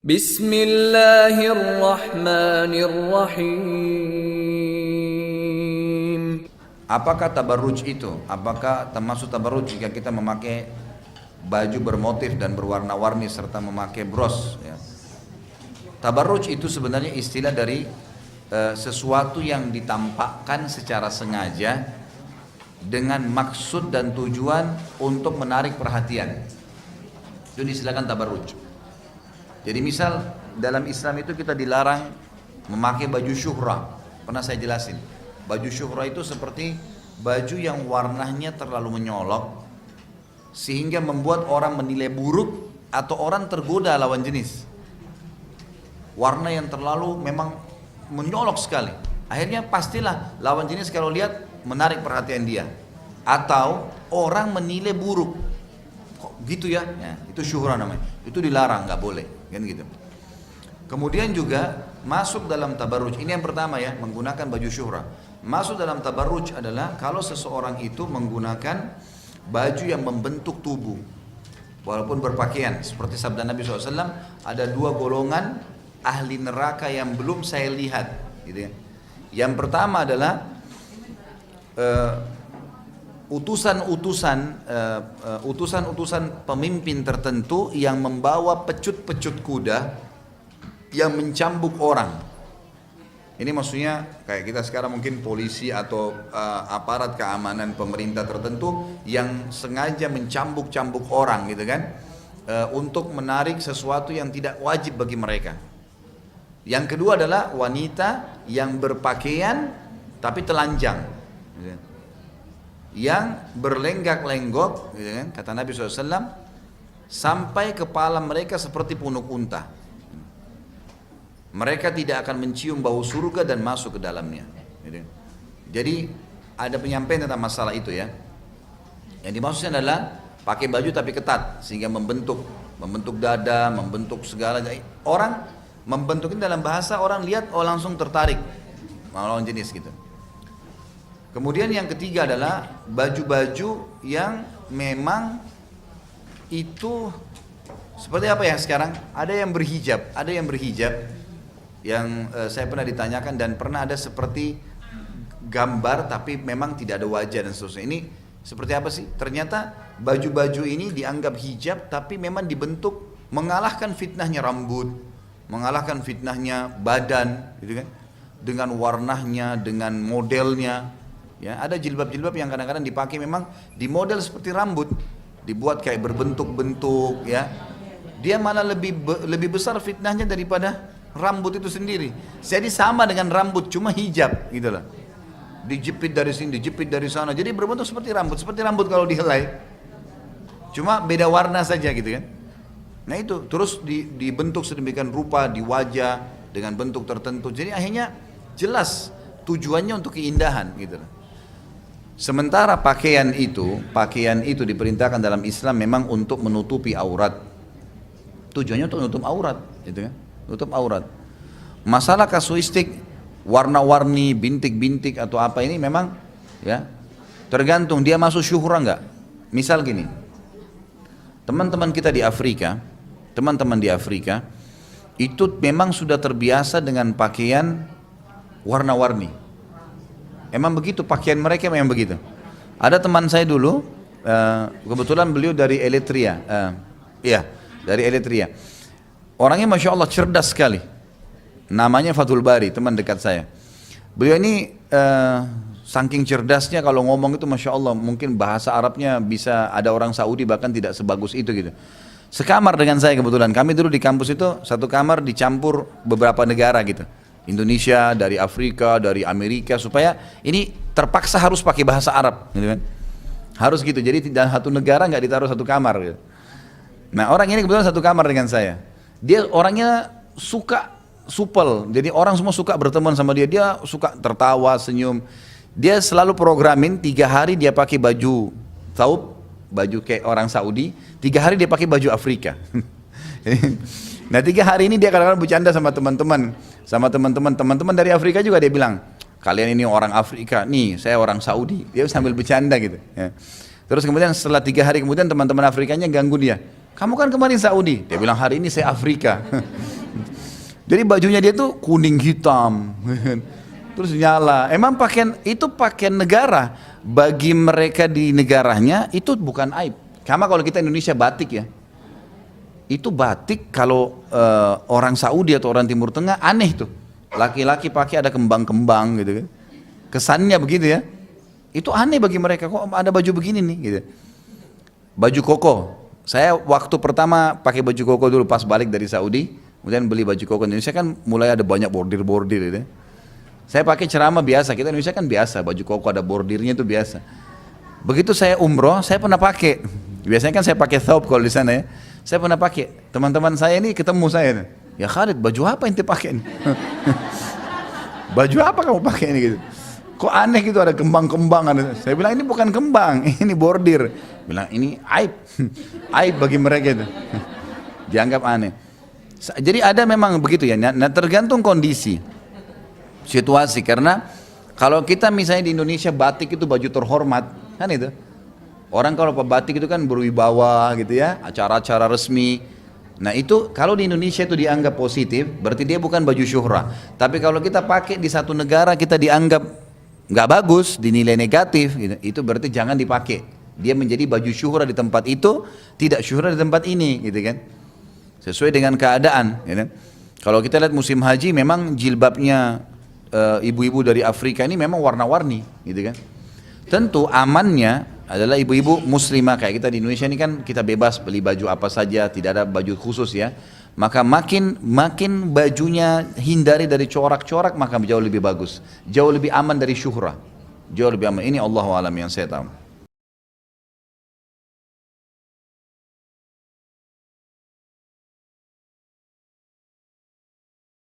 Bismillahirrahmanirrahim. Apakah tabarruj itu? Apakah termasuk tabarruj jika kita memakai baju bermotif dan berwarna-warni serta memakai bros? Ya. Tabarruj itu sebenarnya istilah dari sesuatu yang ditampakkan secara sengaja dengan maksud dan tujuan untuk menarik perhatian. Itu distilahkan tabarruj. Jadi misal dalam Islam itu kita dilarang memakai baju syuhrah. Pernah saya jelasin. Baju syuhrah itu seperti baju yang warnanya terlalu menyolok sehingga membuat orang menilai buruk atau orang tergoda lawan jenis. Warna yang terlalu memang menyolok sekali. Akhirnya pastilah lawan jenis kalau lihat menarik perhatian dia. Atau orang menilai buruk. Kok gitu ya? Itu syuhrah namanya. Itu dilarang, nggak boleh. Kan gitu. Kemudian juga masuk dalam tabarruj. Ini yang pertama ya, menggunakan baju syuhrah. Masuk dalam tabarruj adalah kalau seseorang itu menggunakan baju yang membentuk tubuh walaupun berpakaian. Seperti sabda Nabi SAW, ada dua golongan ahli neraka yang belum saya lihat gitu ya. Yang pertama adalah utusan pemimpin tertentu yang membawa pecut-pecut kuda yang mencambuk orang. Ini maksudnya kayak kita sekarang mungkin polisi atau aparat keamanan pemerintah tertentu yang sengaja mencambuk-cambuk orang gitu kan, untuk menarik sesuatu yang tidak wajib bagi mereka. Yang kedua adalah wanita yang berpakaian tapi telanjang gitu. Yang berlenggak-lenggok gitu kan, kata Nabi SAW, sampai kepala mereka seperti punuk unta. Mereka tidak akan mencium bau surga dan masuk ke dalamnya gitu. Jadi ada penyampaian tentang masalah itu ya. Yang dimaksudnya adalah pakai baju tapi ketat sehingga membentuk dada, membentuk segala. Orang membentuk ini dalam bahasa orang lihat langsung tertarik lawan jenis gitu. Kemudian yang ketiga adalah baju-baju yang memang itu seperti apa ya sekarang? Ada yang berhijab, yang saya pernah ditanyakan dan pernah ada seperti gambar tapi memang tidak ada wajah dan seterusnya. Ini seperti apa sih? Ternyata baju-baju ini dianggap hijab tapi memang dibentuk mengalahkan fitnahnya rambut, mengalahkan fitnahnya badan, gitu kan? Dengan warnanya, dengan modelnya. Ya, ada jilbab-jilbab yang kadang-kadang dipakai memang di model seperti rambut, dibuat kayak berbentuk-bentuk ya. Dia malah lebih besar fitnahnya daripada rambut itu sendiri. Jadi sama dengan rambut cuma hijab gitu loh. Dijepit dari sini, dijepit dari sana. Jadi berbentuk seperti rambut kalau dihelai. Cuma beda warna saja gitu kan. Nah itu terus dibentuk sedemikian rupa di wajah dengan bentuk tertentu. Jadi akhirnya jelas tujuannya untuk keindahan gitu loh. Sementara pakaian itu diperintahkan dalam Islam memang untuk menutupi aurat. Tujuannya untuk menutup aurat, gitu kan? Menutup aurat. Masalah kasuistik, warna-warni, bintik-bintik atau apa ini memang ya tergantung dia masuk syuhrah enggak. Misal gini, teman-teman di Afrika itu memang sudah terbiasa dengan pakaian warna-warni. Emang begitu, pakaian mereka memang begitu. Ada teman saya dulu, kebetulan beliau dari Eritrea, dari Eritrea. Orangnya Masya Allah cerdas sekali. Namanya Fathul Bari, teman dekat saya. Beliau ini saking cerdasnya kalau ngomong itu Masya Allah, mungkin bahasa Arabnya bisa ada orang Saudi bahkan tidak sebagus itu gitu. Sekamar dengan saya kebetulan, kami dulu di kampus itu satu kamar dicampur beberapa negara gitu. Indonesia, dari Afrika, dari Amerika, supaya ini terpaksa harus pakai bahasa Arab gitu kan. Harus gitu, jadi dalam satu negara nggak ditaruh satu kamar gitu. Nah orang ini kebetulan satu kamar dengan saya. Dia orangnya suka supel, jadi orang semua suka berteman sama dia. Dia suka tertawa, senyum. Dia selalu programin 3 hari dia pakai baju thawb, baju kayak orang Saudi. 3 hari dia pakai baju Afrika. Nah 3 hari ini dia kadang-kadang bercanda sama teman-teman dari Afrika juga. Dia bilang, kalian ini orang Afrika, nih saya orang Saudi. Dia sambil bercanda gitu ya. Terus kemudian setelah 3 hari kemudian teman-teman Afrikanya ganggu dia, Kamu kan kemarin Saudi. Dia bilang hari ini saya Afrika. Jadi bajunya dia tuh kuning hitam. Terus nyala. Emang pakaian negara. Bagi mereka di negaranya itu bukan aib. Sama kalau kita Indonesia batik ya. Itu batik kalau orang Saudi atau orang Timur Tengah aneh tuh. Laki-laki pakai ada kembang-kembang gitu kan. Kesannya begitu ya. Itu aneh bagi mereka, kok ada baju begini nih gitu. Baju koko. Saya waktu pertama pakai baju koko dulu pas balik dari Saudi, kemudian beli baju koko Indonesia kan mulai ada banyak bordir-bordir gitu. Saya pakai ceramah biasa, kita Indonesia kan biasa, baju koko ada bordirnya itu biasa. Begitu saya umroh, saya pernah pakai. Biasanya kan saya pakai thawb kalau di sana ya. Saya pernah pakai. Teman-teman saya ini ketemu saya nih. Ya Khalid, baju apa yang pakai ini? Baju apa kamu pakai ini gitu? Kok aneh gitu ada kembang-kembang. Saya bilang ini bukan kembang, ini bordir. Bilang ini aib. Aib bagi mereka itu. Dianggap aneh. Jadi ada memang begitu ya. Nah tergantung kondisi, situasi. Karena kalau kita misalnya di Indonesia batik itu baju terhormat, kan itu. Orang kalau batik itu kan berwibawa gitu ya, acara-acara resmi. Nah itu kalau di Indonesia itu dianggap positif, berarti dia bukan baju syuhrah. Tapi kalau kita pakai di satu negara kita dianggap nggak bagus, dinilai negatif, gitu. Itu berarti jangan dipakai. Dia menjadi baju syuhrah di tempat itu, tidak syuhrah di tempat ini, gitu kan? Sesuai dengan keadaan. Gitu. Kalau kita lihat musim haji, memang jilbabnya ibu-ibu dari Afrika ini memang warna-warni, gitu kan? Tentu amannya adalah ibu-ibu muslimah kayak kita di Indonesia ini kan kita bebas beli baju apa saja, tidak ada baju khusus ya. Maka makin bajunya hindari dari corak-corak maka jauh lebih bagus, jauh lebih aman dari syuhrah, jauh lebih aman. Ini Allahu a'lam yang saya tahu.